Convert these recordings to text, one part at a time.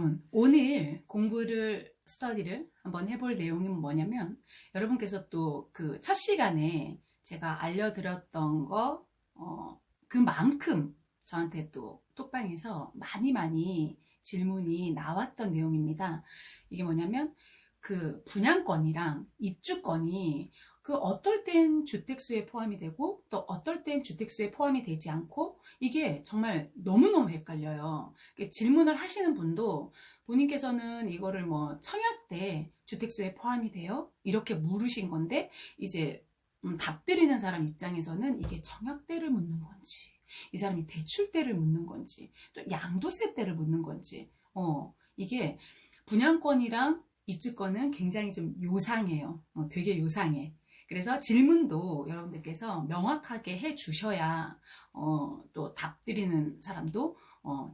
여러분, 오늘 스터디를 한번 해볼 내용이 뭐냐면, 여러분께서 또 그 첫 시간에 제가 알려드렸던 거, 그만큼 저한테 또 톡방에서 많이 질문이 나왔던 내용입니다. 이게 뭐냐면, 그 분양권이랑 입주권이 그 어떨 땐 주택수에 포함이 되고 또 어떨 땐 주택수에 포함이 되지 않고 이게 정말 너무너무 헷갈려요. 질문을 하시는 분도 본인께서는 이거를 뭐 청약대 주택수에 포함이 돼요? 이렇게 물으신 건데 이제 답 드리는 사람 입장에서는 이게 청약대를 묻는 건지 이 사람이 대출대를 묻는 건지 또 양도세대를 묻는 건지 이게 분양권이랑 입주권은 굉장히 좀 요상해요. 되게 요상해. 그래서 질문도 여러분들께서 명확하게 해 주셔야 또 답 드리는 사람도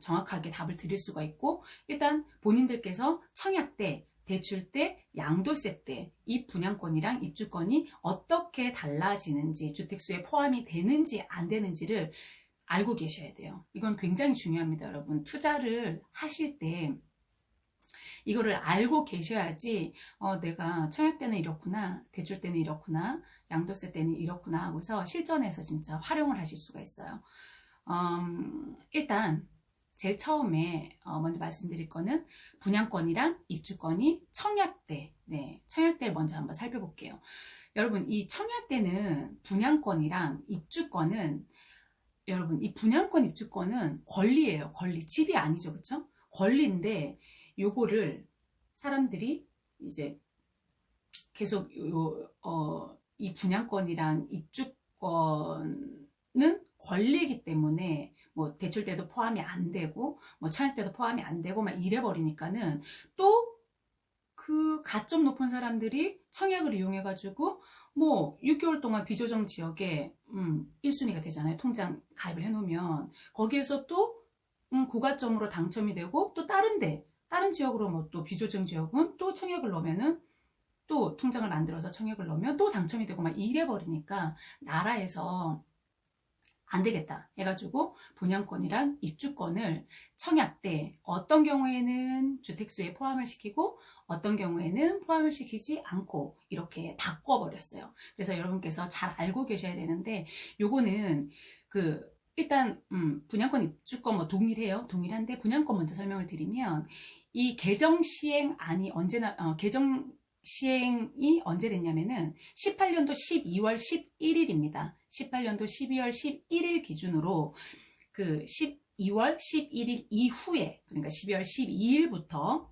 정확하게 답을 드릴 수가 있고, 일단 본인들께서 청약대, 대출대, 양도세대 이 분양권이랑 입주권이 어떻게 달라지는지, 주택수에 포함이 되는지 안 되는지를 알고 계셔야 돼요. 이건 굉장히 중요합니다. 여러분, 투자를 하실 때 이거를 알고 계셔야지 내가 청약 때는 이렇구나, 대출 때는 이렇구나, 양도세 때는 이렇구나 하고서 실전에서 진짜 활용을 하실 수가 있어요. 일단 제일 처음에 먼저 말씀드릴 거는 분양권이랑 입주권이 청약대, 청약대를 먼저 한번 살펴볼게요. 여러분, 이 청약대는 분양권이랑 입주권은 여러분, 이 분양권 입주권은 권리예요. 권리. 집이 아니죠. 그쵸? 권리인데 요거를 사람들이 이제 계속 이 분양권이랑 입주권은 권리이기 때문에 뭐 대출 때도 포함이 안 되고 뭐 청약 때도 포함이 안 되고 막 이래 버리니까는 또 그 가점 높은 사람들이 청약을 이용해 가지고 뭐 6개월 동안 비조정 지역에 1순위가 되잖아요. 통장 가입을 해 놓으면 거기에서 또 고가점으로 당첨이 되고 또 다른 지역으로 뭐 또 비조정 지역은 또 청약을 넣으면은 또 통장을 만들어서 청약을 넣으면 또 당첨이 되고 막 이래 버리니까 나라에서 안 되겠다 해가지고 분양권이랑 입주권을 청약대 어떤 경우에는 주택수에 포함을 시키고 어떤 경우에는 포함을 시키지 않고 이렇게 바꿔버렸어요. 그래서 여러분께서 잘 알고 계셔야 되는데 요거는 일단 분양권 입주권 뭐 동일한데 분양권 먼저 설명을 드리면 이 개정 시행안이 개정 시행이 언제 됐냐면은 18년도 12월 11일입니다. 18년도 12월 11일 기준으로 그 12월 11일 이후에, 그러니까 12월 12일부터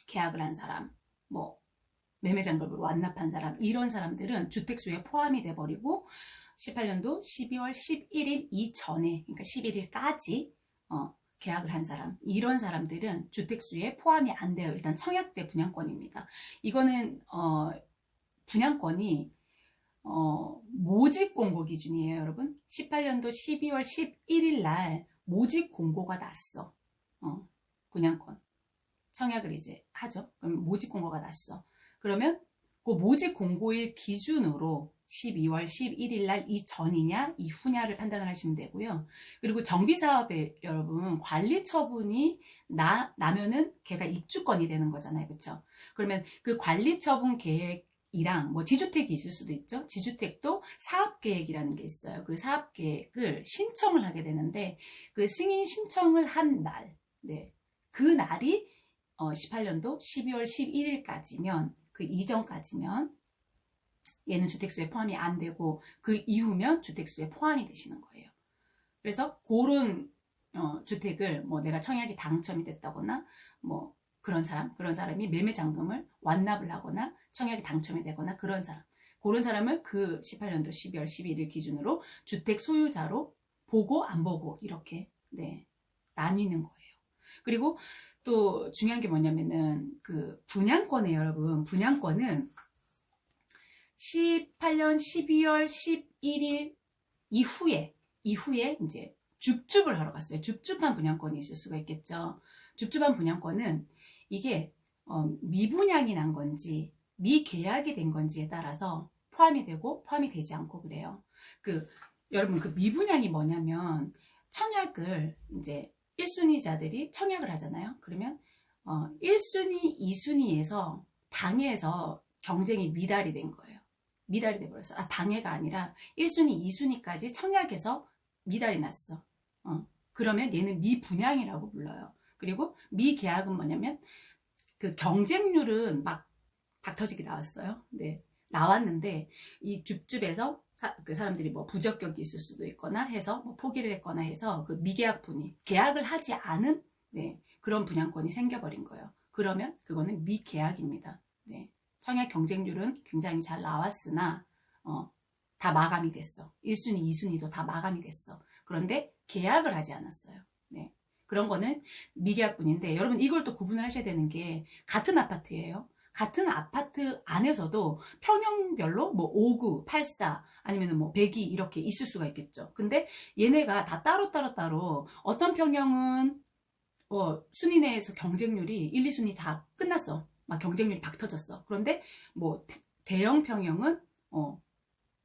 계약을 한 사람, 뭐 매매잔금으로 완납한 사람, 이런 사람들은 주택수에 포함이 돼버리고 18년도 12월 11일 이전에, 그러니까 11일까지 계약을 한 사람, 이런 사람들은 주택수에 포함이 안 돼요. 일단 청약대 분양권입니다. 이거는 분양권이 모집 공고 기준이에요, 여러분. 18년도 12월 11일 날 모집 공고가 났어. 분양권 청약을 이제 하죠. 그럼 모집 공고가 났어. 그러면 그 모집 공고일 기준으로 12월 11일 날 이전이냐 이후냐를 판단을 하시면 되고요. 그리고 정비사업에 여러분 관리 처분이 나면은 걔가 입주권이 되는 거잖아요. 그렇죠? 그러면 그 관리 처분 계획이랑 뭐 지주택이 있을 수도 있죠. 지주택도 사업계획이라는 게 있어요. 그 사업계획을 신청을 하게 되는데 그 승인 신청을 한 날, 그 날이 18년도 12월 11일까지면 그 이전까지면 얘는 주택수에 포함이 안 되고 그 이후면 주택수에 포함이 되시는 거예요. 그래서 그런 주택을 뭐 내가 청약이 당첨이 됐다거나 뭐 그런 사람이 매매잔금을 완납을 하거나 청약이 당첨이 되거나 그런 사람을 그 18년도 12월 11일 기준으로 주택 소유자로 보고 안 보고 이렇게 나뉘는 거예요. 그리고 또 중요한 게 뭐냐면은 그 분양권에 여러분, 분양권은 18년 12월 11일 이후에 이제 줍줍을 하러 갔어요. 줍줍한 분양권이 있을 수가 있겠죠. 줍줍한 분양권은 이게 미분양이 난 건지 미계약이 된 건지에 따라서 포함이 되고 포함이 되지 않고 그래요. 여러분 그 미분양이 뭐냐면 청약을 이제 1순위자들이 청약을 하잖아요. 그러면 1순위, 2순위에서 당에서 경쟁이 미달이 된 거예요. 미달이 돼버렸어. 당해가 아니라 1순위, 2순위까지 청약에서 미달이 났어. 그러면 얘는 미분양이라고 불러요. 그리고 미계약은 뭐냐면 그 경쟁률은 막 박터지게 나왔어요. 네. 나왔는데 이 줍줍에서 그 사람들이 뭐 부적격이 있을 수도 있거나 해서 뭐 포기를 했거나 해서 그 미계약 분이 계약을 하지 않은 네, 그런 분양권이 생겨버린 거예요. 그러면 그거는 미계약입니다. 네. 청약 경쟁률은 굉장히 잘 나왔으나 다 마감이 됐어. 1순위, 2순위도 다 마감이 됐어. 그런데 계약을 하지 않았어요. 네. 그런 거는 미계약분인데 여러분 이걸 또 구분을 하셔야 되는 게 같은 아파트예요. 같은 아파트 안에서도 평형별로 뭐 5구, 84 아니면 뭐 102 이렇게 있을 수가 있겠죠. 근데 얘네가 다 따로 어떤 평형은 순위 내에서 경쟁률이 1, 2순위 다 끝났어. 막 경쟁률이 박 터졌어. 그런데 뭐 대형 평형은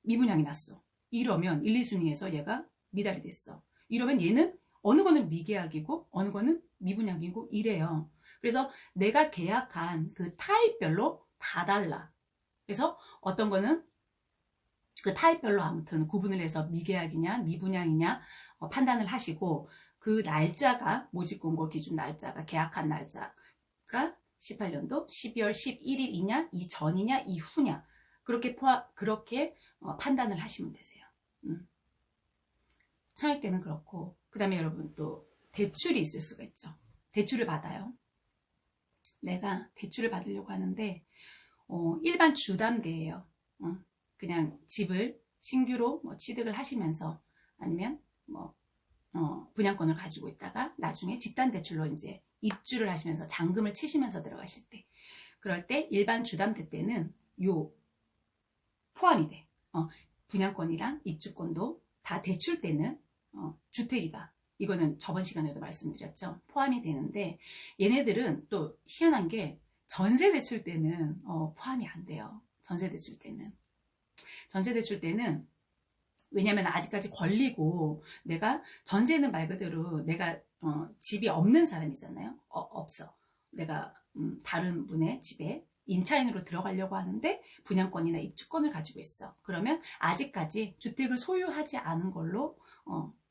미분양이 났어. 이러면 1, 2순위에서 얘가 미달이 됐어. 이러면 얘는 어느 거는 미계약이고 어느 거는 미분양이고 이래요. 그래서 내가 계약한 그 타입별로 다 달라. 그래서 어떤 거는 그 타입별로 아무튼 구분을 해서 미계약이냐 미분양이냐 판단을 하시고 그 날짜가 모집공고 기준 날짜가 계약한 날짜가 18년도 12월 11일이냐 이전이냐 이후냐 그렇게 판단을 하시면 되세요. 청약 때는 그렇고 그 다음에 여러분 또 대출이 있을 수가 있죠. 대출을 받아요. 내가 대출을 받으려고 하는데 일반 주담대예요. 그냥 집을 신규로 뭐 취득을 하시면서 아니면 뭐 분양권을 가지고 있다가 나중에 집단 대출로 이제 입주를 하시면서 잔금을 치시면서 들어가실 때 그럴 때 일반 주담대 때는 요 포함이 돼. 분양권이랑 입주권도 다 대출 때는 주택이다. 이거는 저번 시간에도 말씀드렸죠. 포함이 되는데 얘네들은 또 희한한 게 전세 대출 때는 포함이 안 돼요. 전세 대출 때는 왜냐면 아직까지 권리고 내가 전세는 말 그대로 내가 집이 없는 사람이잖아요. 없어. 내가 다른 분의 집에 임차인으로 들어가려고 하는데 분양권이나 입주권을 가지고 있어. 그러면 아직까지 주택을 소유하지 않은 걸로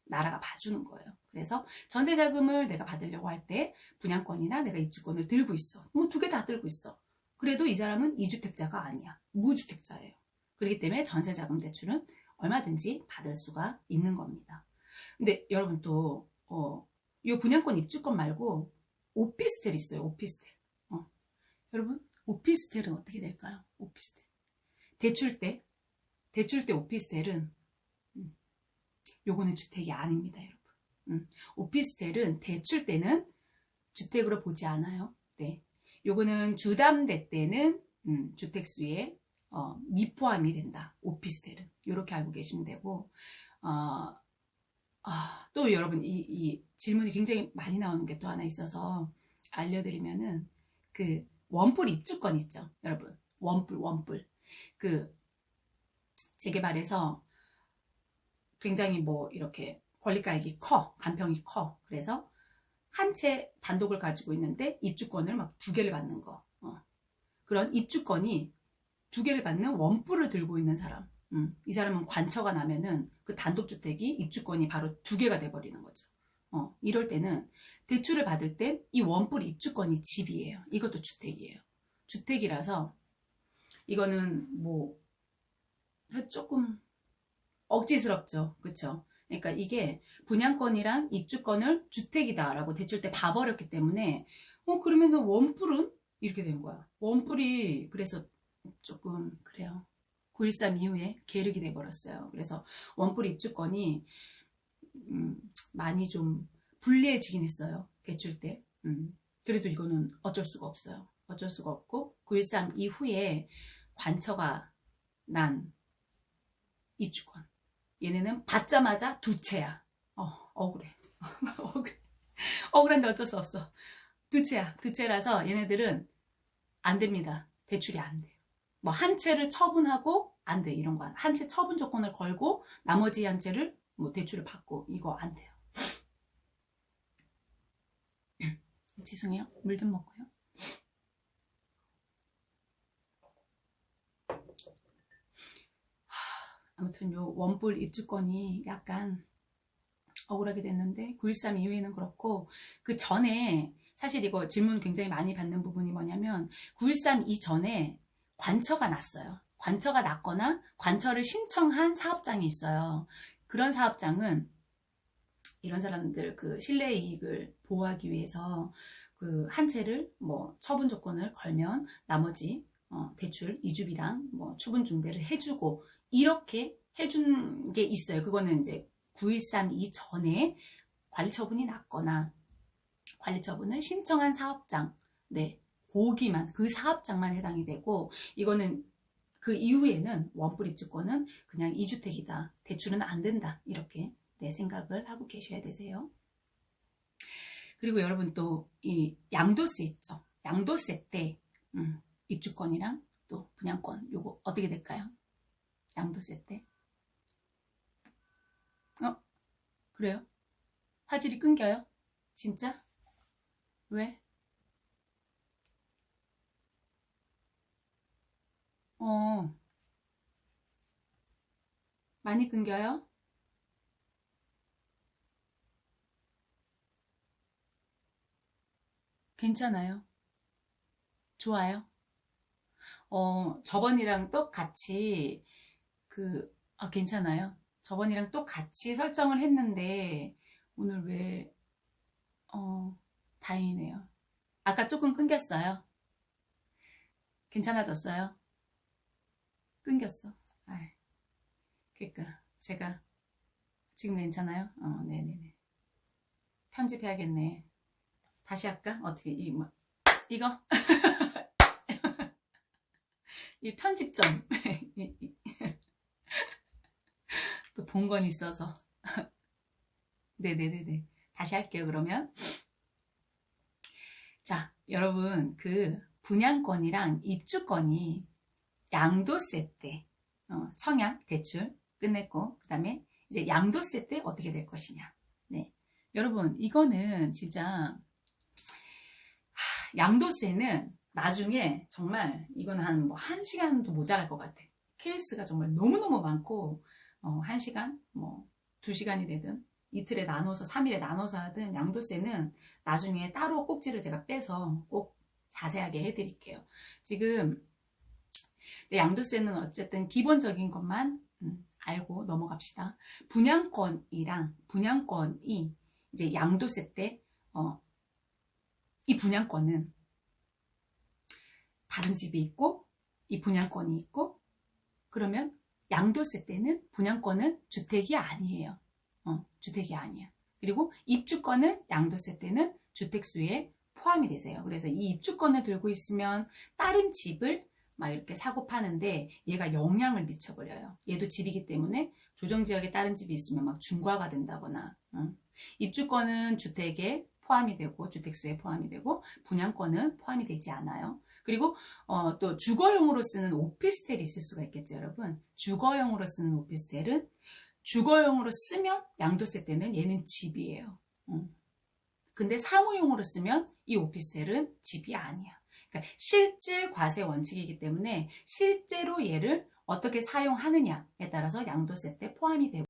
나라가 봐주는 거예요. 그래서 전세자금을 내가 받으려고 할 때 분양권이나 내가 입주권을 들고 있어. 뭐 두 개 다 들고 있어. 그래도 이 사람은 2주택자가 아니야. 무주택자예요. 그렇기 때문에 전세자금 대출은 얼마든지 받을 수가 있는 겁니다. 근데 여러분 또 이 분양권 입주권 말고 오피스텔 있어요. 오피스텔. 여러분 오피스텔은 어떻게 될까요? 오피스텔. 대출 때 오피스텔은 요거는 주택이 아닙니다, 여러분. 오피스텔은 대출 때는 주택으로 보지 않아요. 네. 요거는 주담대 때는 주택수에 미포함이 된다. 오피스텔은. 요렇게 알고 계시면 되고, 또 여러분, 이 질문이 굉장히 많이 나오는 게 또 하나 있어서 알려드리면은, 그, 원뿔 입주권 있죠, 여러분. 원뿔. 그, 재개발에서 굉장히 뭐, 이렇게 권리가액이 커. 간평이 커. 그래서 한 채 단독을 가지고 있는데 입주권을 막 두 개를 받는 거. 그런 입주권이 두 개를 받는 원뿔을 들고 있는 사람. 이 사람은 관처가 나면은 그 단독주택이 입주권이 바로 두 개가 돼버리는 거죠. 이럴 때는 대출을 받을 때 이 원뿔 입주권이 집이에요. 이것도 주택이에요. 주택이라서 이거는 뭐 조금 억지스럽죠. 그쵸? 그러니까 이게 분양권이랑 입주권을 주택이다라고 대출 때 봐버렸기 때문에 그러면은 원뿔은 이렇게 된 거야. 원뿔이 그래서 조금 그래요. 9.13 이후에 계륵이 돼버렸어요. 그래서 원뿔 입주권이 많이 좀 불리해지긴 했어요. 대출 때. 그래도 이거는 어쩔 수가 없어요. 어쩔 수가 없고 9.13 이후에 관처가 난 입주권. 얘네는 받자마자 두 채야. 억울해. 억울한데 어쩔 수 없어. 두 채야. 두 채라서 얘네들은 안 됩니다. 대출이 안 돼요. 뭐 한 채를 처분하고 안 돼. 이런 거 한 채 처분 조건을 걸고 나머지 한 채를 뭐 대출을 받고 이거 안 돼요. 죄송해요. 물 좀 먹고요. 아무튼 요 원뿔 입주권이 약간 억울하게 됐는데 9.13 이후에는 그렇고, 그 전에 사실 이거 질문 굉장히 많이 받는 부분이 뭐냐면 9.13 이전에 관처가 났어요. 관처가 났거나 관처를 신청한 사업장이 있어요. 그런 사업장은 이런 사람들 그 실내 이익을 보호하기 위해서 그 한 채를 뭐 처분 조건을 걸면 나머지 대출 이주비랑 뭐 추분 중대를 해주고 이렇게 해준 게 있어요. 그거는 이제 9.13 이전에 관리처분이 났거나 관리처분을 신청한 사업장, 네, 거기만 그 사업장만 해당이 되고, 이거는 그 이후에는 원뿔 입주권은 그냥 2주택이다, 대출은 안 된다, 이렇게 네, 생각을 하고 계셔야 되세요. 그리고 여러분 또 이 양도세 있죠. 양도세 때 입주권이랑 또 분양권 요거 어떻게 될까요? 양도세 때 그래요? 화질이 끊겨요? 진짜? 왜? 어, 많이 끊겨요? 괜찮아요? 좋아요? 저번이랑 똑같이 괜찮아요? 저번이랑 똑같이 설정을 했는데 오늘 왜 다행이네요. 아까 조금 끊겼어요. 괜찮아졌어요? 끊겼어. 아이, 그러니까 제가 지금 괜찮아요? 네네네. 편집해야겠네. 다시 할까? 어떻게 이거 이 편집점 또 본건 있어서 네네네네. 다시 할게요. 그러면 자, 여러분 그 분양권이랑 입주권이 양도세 때 청약 대출 끝냈고, 그 다음에 이제 양도세 때 어떻게 될 것이냐. 네, 여러분 이거는 진짜 양도세는 나중에 정말 이거는 한 뭐 1시간도 모자랄 것 같아. 케이스가 정말 너무너무 많고 1시간 뭐 2시간이 되든 이틀에 나눠서 3일에 나눠서 하든 양도세는 나중에 따로 꼭지를 제가 빼서 꼭 자세하게 해드릴게요. 지금 양도세는 어쨌든 기본적인 것만 알고 넘어갑시다. 분양권이 이제 양도세 때 이 분양권은 다른 집이 있고 이 분양권이 있고, 그러면 양도세 때는 분양권은 주택이 아니에요. 주택이 아니야. 그리고 입주권은 양도세 때는 주택수에 포함이 되세요. 그래서 이 입주권을 들고 있으면 다른 집을 막 이렇게 사고 파는데 얘가 영향을 미쳐버려요. 얘도 집이기 때문에 조정지역에 다른 집이 있으면 막 중과가 된다거나. 입주권은 주택에 포함이 되고 주택수에 포함이 되고 분양권은 포함이 되지 않아요. 그리고 또 주거용으로 쓰는 오피스텔이 있을 수가 있겠죠, 여러분. 주거용으로 쓰는 오피스텔은 주거용으로 쓰면 양도세 때는 얘는 집이에요. 근데 사무용으로 쓰면 이 오피스텔은 집이 아니야. 그러니까 실질 과세 원칙이기 때문에 실제로 얘를 어떻게 사용하느냐에 따라서 양도세 때 포함이 되고